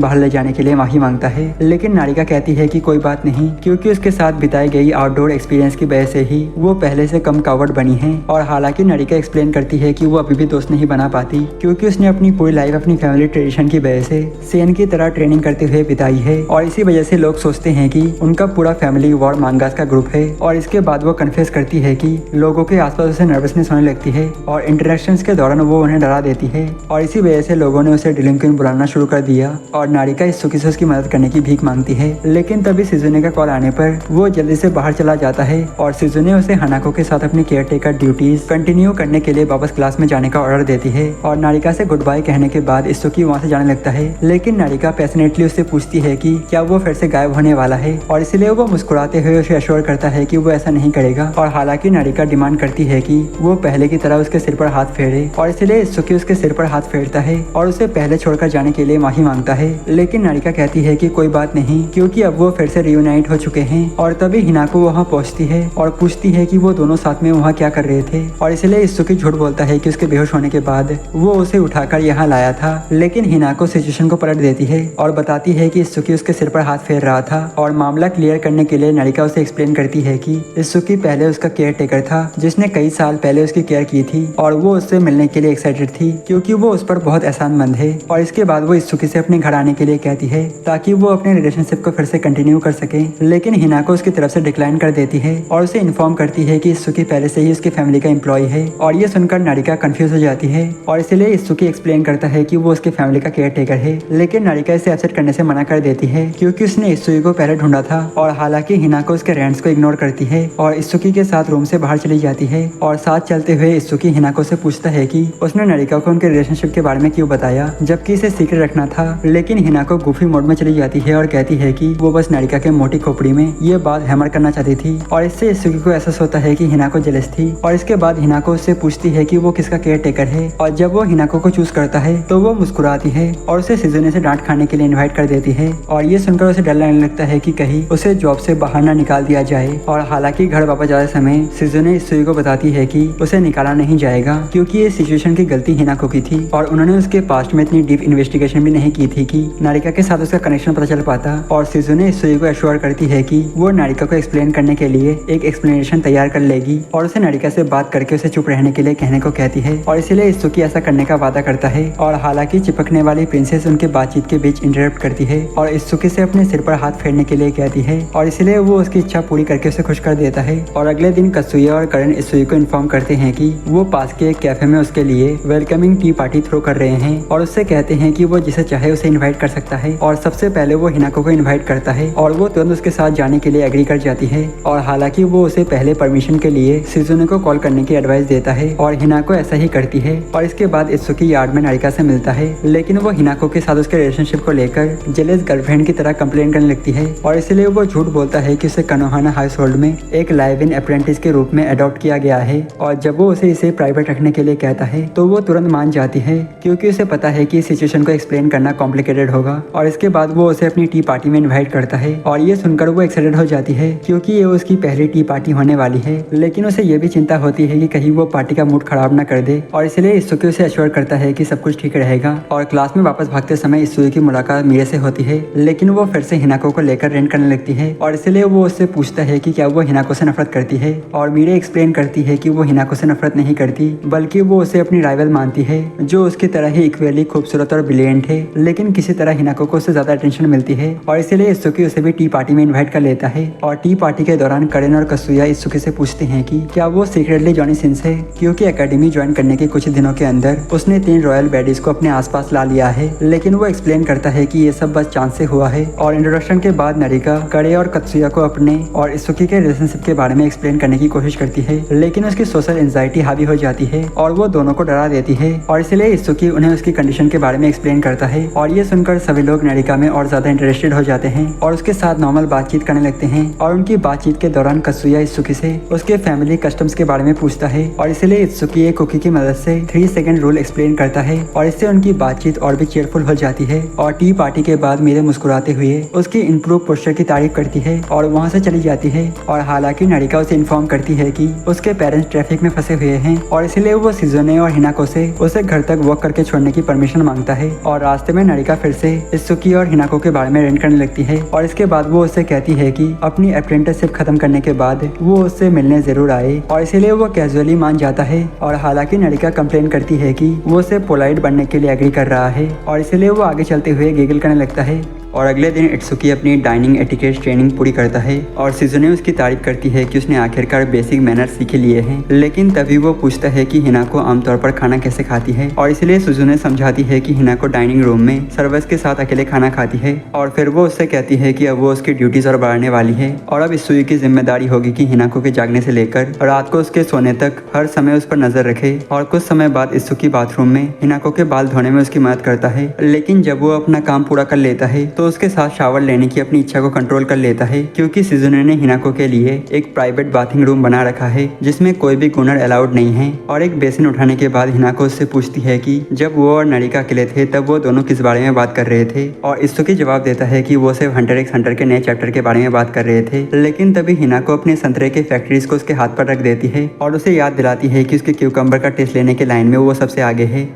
बाहर ले जाने के लिए माफी मांगता है, लेकिन नारिका कहती है कि कोई बात नहीं क्योंकि उसके साथ बिताई गई आउटडोर एक्सपीरियंस की वजह से ही वो पहले से कम कावर्ड बनी है। और हालांकि नारिका एक्सप्लेन करती है कि वो अभी भी दोस्त नहीं बना पाती क्योंकि उसने अपनी पूरी लाइफ अपनी फैमिली ट्रेडिशन की वजह से सेन की तरह ट्रेनिंग करते हुए बिताई है और इसी वजह से लोग सोचते हैं कि उनका पूरा फैमिली वॉर मांगास का ग्रुप है। और इसके बाद वो कन्फेस करती है कि लोगों के आसपास उसे नर्वसनेस होने लगती है और इंटरेक्शंस के दौरान वो उन्हें डरा देती है और इसी वजह से लोगों ने उसे डिलिंक्वेंट बुलाना शुरू कर दिया। और नारिका इत्सुकी से उसकी मदद करने की भीख मांगती है, लेकिन तभी सिजुने का कॉल आने पर वो जल्दी से बाहर चला जाता है और सिजुने उसे हनाको के साथ अपनी केयर टेकर ड्यूटीज कंटिन्यू करने के लिए वापस क्लास में जाने का ऑर्डर देती है। और नारिका से गुड बाय कहने होने के बाद इसुकी वहाँ से जाने लगता है, लेकिन नारिका पैशनेटली उससे पूछती है कि क्या वो फिर से गायब होने वाला है, और इसलिए वो मुस्कुराते हुए उसे अश्योर करता है कि वो ऐसा नहीं करेगा। और हालांकि नारिका डिमांड करती है कि वो पहले की तरह उसके सिर पर हाथ फेरे, और इसलिए इसुकी उसके सिर पर हाथ फेरता है और उसे पहले छोड़कर जाने के लिए माफी मांगता है। लेकिन नारिका कहती है कि कोई बात नहीं, क्योंकि अब वो फिर से रियूनाइट हो चुके हैं। और तभी हिनाको वहाँ पहुँचती है और पूछती है कि वो दोनों साथ में वहाँ क्या कर रहे थे, और इसलिए इसुकी झूठ बोलता है कि उसके बेहोश होने के बाद वो उसे उठाकर यहाँ लाया था। लेकिन हिनाको सिचुएशन को पलट देती है और बताती है कि इसुकी उसके सिर पर हाथ फेर रहा था, और मामला क्लियर करने के लिए नारिका उसे एक्सप्लेन करती है कि इसुकी पहले उसका केयर टेकर था जिसने कई साल पहले उसकी केयर की थी, और वो उससे मिलने के लिए एक्साइटेड थी क्योंकि वो उस पर बहुत एहसानमंद है। और इसके बाद वो इसुकी से अपने घर आने के लिए कहती है ताकि वो अपने रिलेशनशिप को फिर से कंटिन्यू कर सके। लेकिन हिनाको उसकी तरफ से डिक्लाइन कर देती है और उसे इन्फॉर्म करती है कि इसुकी पहले से ही उसकी फैमिली का एम्प्लॉय है। और ये सुनकर नारिका कंफ्यूज हो जाती है, और इसलिए इसुकी एक्सप्लेन करता है कि वो उसके फैमिली का केयर टेकर है। लेकिन नारिका इसे एक्सेप्ट करने से मना कर देती है क्योंकि उसने इसुकी को पहले ढूंढा था। और हालांकि हिनाको उसके रेंट्स को इग्नोर करती है और इसुकी के साथ रूम से बाहर चली जाती है। और साथ चलते हुए इसुकी हिनाको से पूछता है कि उसने नारिका को उनके रिलेशनशिप के बारे में क्यों बताया जबकि इसे सीक्रेट रखना था। लेकिन हिनाको गुफी मोड में चली जाती है और कहती है कि वो बस नारिका के मोटी खोपड़ी में ये बात हैमर करना चाहती थी। और इससे इसुकी को एहसास होता है कि हिनाको जेलस थी। और इसके बाद हिनाको उससे पूछती है कि वो किसका केयर टेकर है, और जब वो हिनाको को चूज करता है तो वो मुस्कुराती है और उसे सिजुने से डांट खाने के लिए इनवाइट कर देती है। और ये सुनकर उसे डर लगने लगता है कि कहीं उसे जॉब से बाहर ना निकाल दिया जाए। और हालांकि घर वापस जाते समय सिजुने इसुकी को बताती है कि उसे निकाला नहीं जाएगा क्योंकि ये सिचुएशन की गलती हिनाको की थी, और उन्होंने उसके पास्ट में इतनी डीप इन्वेस्टिगेशन भी नहीं की थी कि नारिका के साथ उसका कनेक्शन पता चल पाता। और सिजुने इसुकी को एश्योर करती है कि वो नारिका को एक्सप्लेन करने के लिए एक एक्सप्लेनेशन तैयार कर लेगी, और उसे नारिका से बात करके उसे चुप रहने के लिए कहने को कहती है। और इसलिए इसुकी ऐसा करने का वादा करता है। और हालांकि चिपकने वाली प्रिंसेस उनके बातचीत के बीच इंटरप्ट करती है और इसुकी से अपने सिर पर हाथ फेरने के लिए कहती है, और इसलिए वो उसकी इच्छा पूरी करके उसे खुश कर देता है। और अगले दिन कत्सुया और करण इसुकी को इन्फॉर्म करते हैं कि वो पास के एक कैफे में उसके लिए वेलकमिंग टी पार्टी थ्रो कर रहे हैं, और उससे कहते हैं कि वो जिसे चाहे उसे इन्वाइट कर सकता है। और सबसे पहले वो हिनाको को इन्वाइट करता है और वो तुरंत उसके साथ जाने के लिए एग्री कर जाती है। और हालांकि वो उसे पहले परमिशन के लिए सिजुने को कॉल करने की एडवाइस देता है, और हिनाको ऐसा ही करती है। और इसके बाद इसुकी यार्ड में नारिका से मिलता है, लेकिन वो हिनाको के साथ उसके रिलेशनशिप को लेकर जेलस गर्लफ्रेंड की तरह कंप्लेन करने लगती है। और इसलिए वो झूठ बोलता है कि उसे कनोहाना हाउस होल्ड में एक लाइव इन अप्रेंटिस के रूप में अडॉप्ट किया गया है। और जब वो उसे इसे प्राइवेट रखने के लिए कहता है तो वो तुरंत मान जाती है क्योंकि उसे पता है कि इस सिचुएशन को एक्सप्लेन करना कॉम्प्लिकेटेड होगा। और इसके बाद वो उसे अपनी टी पार्टी में इन्वाइट करता है, और ये सुनकर वो एक्साइटेड हो जाती है क्योंकि ये उसकी पहली टी पार्टी होने वाली है। लेकिन उसे ये भी चिंता होती है कि कहीं वो पार्टी का मूड खराब ना कर दे, और इसलिए इसुकी उसे एश्योर करता है कि सब कुछ ठीक रहेगा। और क्लास में वापस भागते समय इसुकी की मुलाकात मीरे से होती है, लेकिन वो फिर से हिनाको को लेकर रेंट करने लगती है। और इसलिए वो उससे पूछता है कि क्या वो हिनाको से नफरत करती है, और मीरे एक्सप्लेन करती है कि वो हिनाको से नफरत नहीं करती बल्कि वो उसे अपनी राइवल मानती है जो उसकी तरह ही इक्वली खूबसूरत और ब्रिलियंट है। लेकिन किसी तरह हिनाको को उससे ज्यादा अटेंशन मिलती है, और इसलिए इसुकी उसे भी टी पार्टी में इन्वाइट कर लेता है। और टी पार्टी के दौरान करण और कत्सुया इसुकी से पूछते हैं कि क्या वो सीक्रेटली जॉनी सिंस है, क्योंकि एकेडमी ज्वाइन करने के कुछ दिनों के अंदर उसने 3 रॉयल बैडीज को अपने आसपास ला लिया है। लेकिन वो एक्सप्लेन करता है कि ये सब बस चांस से हुआ है। और इंट्रोडक्शन के बाद नारिका करे और कत्सुया को अपने और इसुकी के रिलेशनशिप के बारे में एक्सप्लेन करने की कोशिश करती है, लेकिन उसकी सोशल एंजाइटी हावी हो जाती है और वो दोनों को डरा देती है। और इसलिए इसुकी उन्हें उसकी कंडीशन के बारे में एक्सप्लेन करता है, और ये सुनकर सभी लोग नारिका में और ज्यादा इंटरेस्टेड हो जाते हैं और उसके साथ नॉर्मल बातचीत करने लगते हैं। और उनकी बातचीत के दौरान कत्सुया इसुकी से उसके फैमिली कस्टम्स के बारे में पूछता है, और इसलिए इसुकी एक कुकी की मदद से 3 सेकंड रूल एक्सप्लेन करता है, और इससे उनकी बातचीत और भी चेयरफुल हो जाती है। और टी पार्टी के बाद मीरे मुस्कुराते हुए उसकी इंप्रूव पोस्चर की तारीफ करती है और वहाँ से चली जाती है। और हालांकि नारिका उसे इन्फॉर्म करती है कि उसके पेरेंट्स ट्रैफिक में फंसे हुए हैं, और इसलिए वो सिजुने और हिनाको से उसे घर तक वॉक करके छोड़ने की परमिशन मांगता है। और रास्ते में नारिका फिर से इसुकी और हिनाको के बारे में रेंट करने लगती है, और इसके बाद वो उससे कहती है कि अपनी अप्रेंटिसशिप खत्म करने के बाद वो उससे मिलने जरूर आए, और इसीलिए वो कैजुअली मान जाता है। और हालांकि नारिका कंप्लेन करती है कि वो उसे पोलाइट बनने के लिए एग्री कर रहा है, और इसीलिए वो आगे चलते हुए गिगल करने लगता है। और अगले दिन इत्सुकी अपनी डाइनिंग एटिकेट ट्रेनिंग पूरी करता है और सिजुने उसकी तारीफ करती है कि उसने आखिरकार बेसिक मैनर सीख लिए हैं। लेकिन तभी वो पूछता है कि हिनाको आमतौर पर खाना कैसे खाती है और इसलिए सुजुने समझाती है कि हिनाको डाइनिंग रूम में सर्वर्स के साथ अकेले खाना खाती है और फिर वो उससे कहती है कि अब वो उसकी ड्यूटीज और बढ़ाने वाली है और अब इत्सुकी की जिम्मेदारी होगी कि हिनाको के जागने से लेकर रात को उसके सोने तक हर समय उस पर नजर रखे। और कुछ समय बाद इत्सुकी बाथरूम में हिनाको के बाल धोने में उसकी मदद करता है, लेकिन जब वो अपना काम पूरा कर लेता है तो उसके साथ शावर लेने की अपनी इच्छा को कंट्रोल कर लेता है, क्योंकि सिजुने ने हिनाको के लिए एक प्राइवेट बाथिंग रूम बना रखा है जिसमें कोई भी गुनर अलाउड नहीं है। और एक बेसिन उठाने के बाद हिनाको उससे पूछती है कि जब वो और नरिका अकेले थे तब वो दोनों किस बारे में बात कर रहे थे, और इत्सुकी जवाब देता है कि वो सिर्फ हंटर एक्स हंटर के नए चैप्टर के बारे में बात कर रहे थे। लेकिन तभी हिनाको अपने संतरे के फैक्ट्रीज को उसके हाथ पर रख देती है और उसे याद दिलाती है कि उसके क्यूकम्बर का टेस्ट लेने के लाइन में वो सबसे आगे है।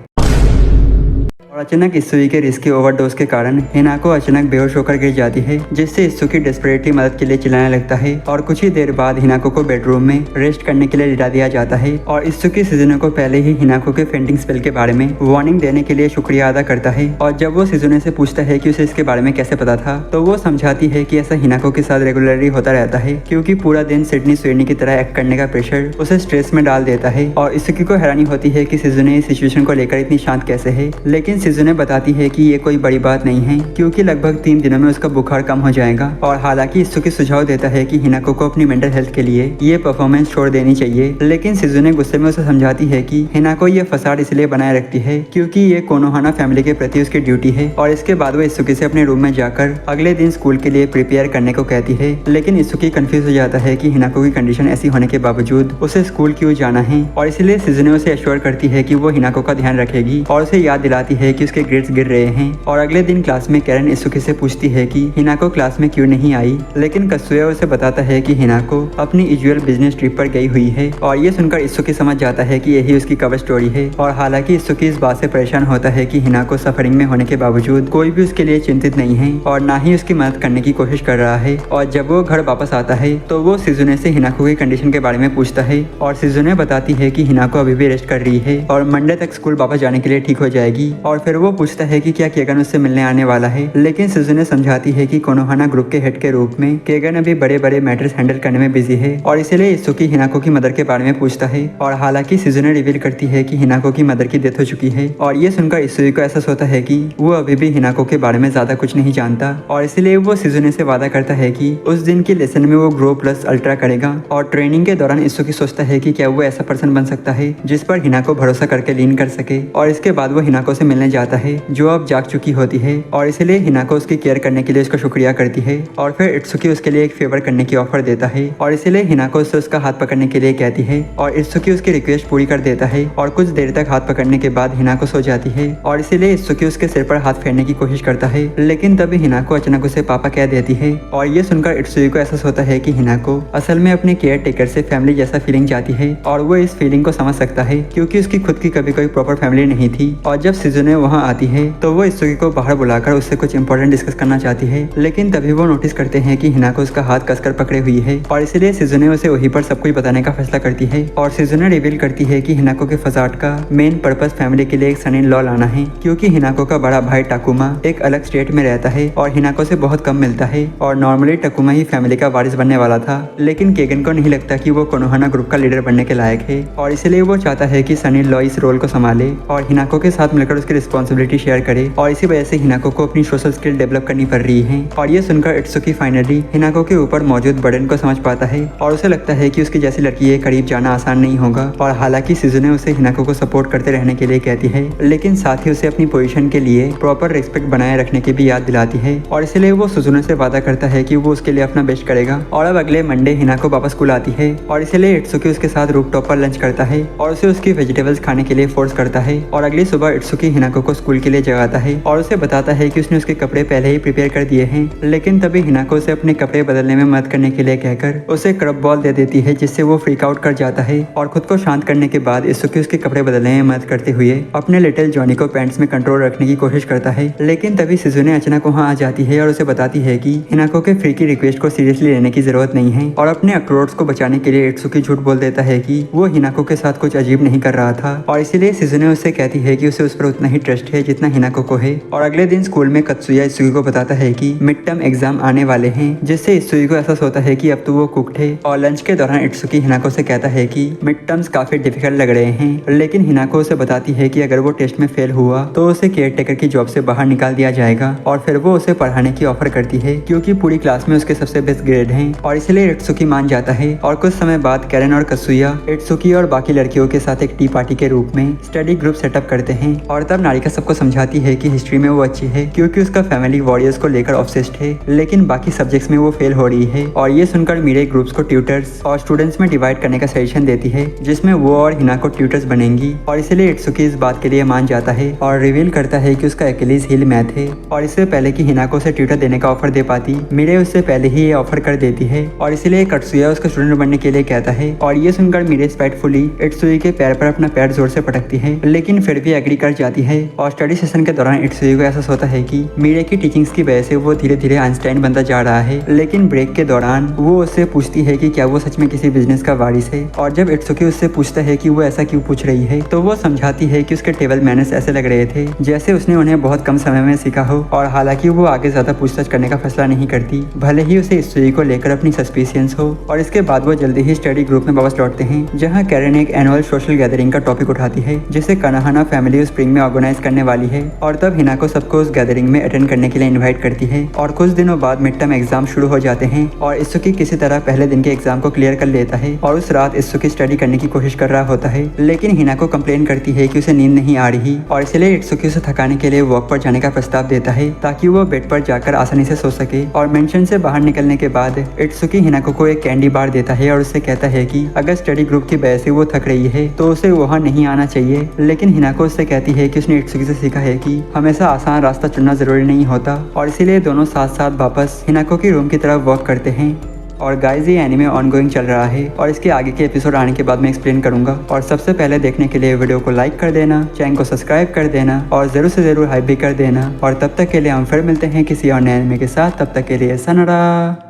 और अचानक इत्सुकी के रिस्की ओवरडोज के कारण हिनाको अचानक बेहोश होकर गिर जाती है, जिससे इत्सुकी डेस्परेटली मदद के लिए चिल्लाने लगता है और कुछ ही देर बाद हिनाको को बेडरूम में रेस्ट करने के लिए लिटा दिया जाता है। और इत्सुकी सिजुने को पहले ही हिनाको के फेंटिंग स्पेल के बारे में वार्निंग देने के लिए शुक्रिया अदा करता है। और जब वो सिजुने से पूछता है कि उसे इसके बारे में कैसे पता था, तो वो समझाती है कि ऐसा हिनाको के साथ रेगुलरली होता रहता है, क्योंकि पूरा दिन सिडनी स्वेनी की तरह एक्ट करने का प्रेशर उसे स्ट्रेस में डाल देता है। और इत्सुकी को हैरानी होती है कि सिजुने इस सिचुएशन को लेकर इतनी शांत कैसे है, लेकिन सिजुने बताती है कि ये कोई बड़ी बात नहीं है, क्योंकि लगभग 3 दिनों में उसका बुखार कम हो जाएगा। और हालांकि इत्सुकी सुझाव देता है कि हिनाको को अपनी मेंटल हेल्थ के लिए ये परफॉर्मेंस छोड़ देनी चाहिए, लेकिन सिजुने गुस्से में उसे समझाती है कि हिनाको ये फसाड इसलिए बनाए रखती है क्योंकि ये कोनोहाना फैमिली के प्रति उसकी ड्यूटी है। और इसके बाद वो इत्सुकी से अपने रूम में जाकर अगले दिन स्कूल के लिए प्रिपेयर करने को कहती है, लेकिन इत्सुकी कंफ्यूज हो जाता है कि हिनाको की कंडीशन ऐसी होने के बावजूद उसे स्कूल क्यों जाना है। और इसलिए सिजुने उसे एश्योर करती है कि वो हिनाको का ध्यान रखेगी और उसे याद दिलाती है कि उसके ग्रेड्स गिर रहे हैं। और अगले दिन क्लास में कैरन इत्सुकी से पूछती है कि हिनाको क्लास में क्यों नहीं आई, लेकिन कत्सुया उसे बताता है कि हिनाको अपनी यूजुअल बिजनेस ट्रिप पर गई हुई है। और ये सुनकर इत्सुकी समझ जाता है कि यही उसकी कवर स्टोरी है। और हालांकि इत्सुकी इस बात से परेशान होता है कि हिनाको सफरिंग में होने के बावजूद कोई भी उसके लिए चिंतित नहीं है और ना ही उसकी मदद करने की कोशिश कर रहा है। और जब वो घर वापस आता है तो वो सिजुने से हिनाको की कंडीशन के बारे में पूछता है और सिजुने बताती है कि हिनाको अभी भी रेस्ट कर रही है और मंडे तक स्कूल वापस जाने के लिए ठीक हो जाएगी। और फिर वो पूछता है कि क्या केगन उससे मिलने आने वाला है, लेकिन सिजुने समझाती है कि कोनोहाना ग्रुप के हेड के रूप में केगन अभी बड़े बड़े मैटर्स हैंडल करने में बिजी है और इसलिए इत्सुकी हिनाको की मदर के बारे में पूछता है। और हालांकि सिजुने रिवील करती है कि हिनाको की मदर की डेथ हो चुकी है और ये सुनकर इत्सुकी को एहसास होता है कि वो अभी भी हिनाको के बारे में ज्यादा कुछ नहीं जानता। और इसलिए वो सिजुने से वादा करता है कि उस दिन के लेसन में वो ग्रो प्लस अल्ट्रा करेगा। और ट्रेनिंग के दौरान इत्सुकी सोचता है कि क्या वो ऐसा पर्सन बन सकता है जिस पर हिनाको भरोसा करके लीन कर सके। और इसके बाद वो हिनाको से मिलने जाता है जो अब जाग चुकी होती है और इसलिए हिनाको उसकी केयर करने के लिए उसका शुक्रिया करती है। और फिर इत्सुकी उसके लिए एक फेवर करने की ऑफर देता है और इसलिए हिनाको उससे उसका हाथ पकड़ने के लिए कहती है और इत्सुकी उसकी रिक्वेस्ट पूरी कर देता है। और कुछ देर तक हाथ पकड़ने के बाद हिनाको सो जाती है और इसीलिए इत्सुकी उसके सिर पर हाथ फेरने की कोशिश करता है, लेकिन तभी हिनाको अचानक उसे पापा कह देती है। और ये सुनकर इत्सुकी को एहसास होता है कि हिनाको असल में अपने केयर टेकर से फैमिली जैसा फीलिंग चाहती है और वो इस फीलिंग को समझ सकता है क्योंकि उसकी खुद की कभी कोई प्रॉपर फैमिली नहीं थी। और जब सिजुने वहाँ आती है तो वो इत्सुकी को बाहर बुलाकर उससे कुछ इंपॉर्टेंट डिस्कस करना चाहती है, लेकिन तभी वो नोटिस करते हैं कि हिनाको उसका हाथ कसकर पकड़े हुई है और इसलिए सिजुने उसे वहीं पर सब कुछ बताने का फैसला करती है। और सिजुने रिवील करती है कि हिनाको के फसाड का मेन पर्पस फैमिली के लिए एक सन इन लॉ लाना है, क्योंकि हिनाको का बड़ा भाई टाकुमा एक अलग स्टेट में रहता है और हिनाको से बहुत कम मिलता है और नॉर्मली टाकुमा ही फैमिली का वारिस बनने वाला था, लेकिन केगन को नहीं लगता कि वो कोनोहाना ग्रुप का लीडर बनने के लायक है और इसलिए वो चाहता है कि सन इन लॉ इस रोल को संभाले और हिनाको के साथ मिलकर उसकी रिस्पॉन्सिबिलिटी शेयर करे। और इसी वजह से हिनाको को अपनी सोशल स्किल डेवलप करनी पड़ रही है। और ये सुनकर इत्सुकी फाइनली हिनाको के ऊपर मौजूद बर्डन को समझ पाता है और उसे लगता है कि उसकी जैसी लड़की के करीब जाना आसान नहीं होगा। और हालांकि सिजुने उसे हिनाको को सपोर्ट करते रहने के लिए कहती है, लेकिन साथ ही उसे अपनी पोजीशन के लिए प्रॉपर रिस्पेक्ट बनाए रखने की भी याद दिलाती है और इसलिए वो सिजुने से वादा करता है कि वो उसके लिए अपना बेस्ट करेगा। और अब अगले मंडे हिनाको वापस स्कूल आती है और इसलिए इत्सुकी उसके साथ रूफटॉप पर लंच करता है और उसे उसकी वेजिटेबल्स खाने के लिए फोर्स करता है। और अगली सुबह इत्सुकी हिनाको को स्कूल के लिए जगाता है और उसे बताता है कि उसने उसके कपड़े पहले ही प्रिपेयर कर दिए हैं, लेकिन तभी हिनाको उसे अपने कपड़े बदलने में मदद करने के लिए कहकर उसे क्रब बॉल दे देती है, जिससे वो फ्रीक आउट कर जाता है। और खुद को शांत करने के बाद इत्सुकी उसके कपड़े बदलने में मदद करते हुए अपने लिटिल जॉनी को पैंट्स में कंट्रोल रखने की कोशिश करता है, लेकिन तभी सिजुने अचानक वहाँ आ जाती है और उसे बताती है कि हिनाको के फ्री की रिक्वेस्ट को सीरियसली लेने की जरूरत नहीं है। और अपने अक्रोट्स को बचाने के लिए इत्सुकी झूठ बोल देता है कि वो हिनाको के साथ कुछ अजीब नहीं कर रहा था और इसीलिए सिजुने उससे कहती है कि उसे उस पर उतना ही इंटरेस्ट है जितना हिनाको को है। और अगले दिन स्कूल में कत्सुया इत्सुकी को बताता है कि मिड टर्म एग्जाम आने वाले हैं, जिससे इत्सुकी को एहसास होता है कि अब तो वो कुक्ड है। और लंच के दौरान इत्सुकी हिनाको से कहता है कि मिड टर्म्स काफी डिफिकल्ट लग रहे हैं, लेकिन हिनाको उसे बताती है कि अगर वो टेस्ट में फेल हुआ तो उसे केयर टेकर की जॉब से बाहर निकाल दिया जाएगा। और फिर वो उसे पढ़ाने की ऑफर करती है क्योंकि पूरी क्लास में उसके सबसे बेस्ट ग्रेड हैं, और इसलिए इत्सुकी मान जाता है। और कुछ समय बाद कैरन और कत्सुया इत्सुकी और बाकी लड़कियों के साथ एक टी पार्टी के रूप में स्टडी ग्रुप सेटअप करते हैं। और तब नारिका सबको समझाती है कि हिस्ट्री में वो अच्छी है क्योंकि उसका फैमिली वॉरियर्स को लेकर ऑब्सेस्ड है, लेकिन बाकी सब्जेक्ट्स में वो फेल हो रही है। और ये सुनकर मीरे ग्रुप्स को ट्यूटर्स और स्टूडेंट्स में डिवाइड करने का सजेशन देती है, जिसमें वो और हिनाको ट्यूटर्स बनेंगी। और इसलिए इत्सुकी इस बात के लिए मान जाता है और रिवील करता है कि उसका एक्यूलीज हील मैथ है। और इससे पहले कि हिनाको से ट्यूटर देने का ऑफर दे पाती, मीरे उससे पहले ही ये ऑफर कर देती है। और इसलिए कत्सुया उसका स्टूडेंट बनने के लिए कहता है। और ये सुनकर मीरे स्पाइटफुली इत्सुकी के पैर पर अपना पैर जोर से पटकती है, लेकिन फिर भी एग्री कर जाती है। और स्टडी सेशन के दौरान इत्सुकी को एहसास होता है कि मीरे की टीचिंग्स की वजह से वो धीरे धीरे आइंस्टाइन बनता जा रहा है। लेकिन ब्रेक के दौरान वो उससे पूछती है कि क्या वो सच में किसी बिजनेस का वारिस है। और जब इत्सुकी उससे पूछता है कि वो ऐसा क्यों पूछ रही है, तो वो समझाती है कि उसके टेबल मैनर्स ऐसे लग रहे थे जैसे उसने उन्हें बहुत कम समय में सीखा हो। और हालांकि वो आगे ज्यादा पूछताछ करने का फैसला नहीं करती, भले ही उसे इत्सुकी को लेकर अपनी सस्पिशियंस हो। और इसके बाद वो जल्दी ही स्टडी ग्रुप में वापस लौटते हैं, जहाँ कैरन एक एनुअल सोशल गैदरिंग का टॉपिक उठाती है, जिसे कानाहाना फैमिली स्प्रिंग में ऑर्गेनाइज करने वाली है। और तब हिनाको सबको उस गैदरिंग में अटेंड करने के लिए इन्वाइट करती है। और कुछ दिनों बाद मिड टर्म एग्जाम शुरू हो जाते हैं और इत्सुकी किसी तरह पहले दिन के एग्जाम को क्लियर कर लेता है। और उस रात इत्सुकी स्टडी करने की कोशिश कर रहा होता है, लेकिन हिनाको कंप्लेन करती है कि उसे नींद नहीं आ रही। और इसलिए इत्सुकी उसे थकाने के लिए वॉक पर जाने का प्रस्ताव देता है ताकि वो बेड पर जाकर आसानी से सो सके। और मेंशन से बाहर निकलने के बाद इत्सुकी हिनाको को एक कैंडी बार देता है और उससे कहता है कि अगर स्टडी ग्रुप की वजह से वो थक रही है तो उसे वहाँ नहीं आना चाहिए। लेकिन हिनाको उससे कहती है कि उसने इत्सुकी से सीखा है कि हमेशा आसान रास्ता चुनना जरूरी नहीं होता। और इसीलिए दोनों साथ साथ वापस हिनाको की रूम की तरफ वॉक करते हैं। और गाइस, ये एनीमे ऑनगोइंग चल रहा है और इसके आगे के एपिसोड आने के बाद मैं एक्सप्लेन करूंगा। और सबसे पहले देखने के लिए वीडियो को लाइक कर देना, चैनल को सब्सक्राइब कर देना और जरूर से जरूर हाइप भी कर देना। और तब तक के लिए हम फिर मिलते हैं किसी और नए एनीमे के साथ। तब तक के लिए सनरा।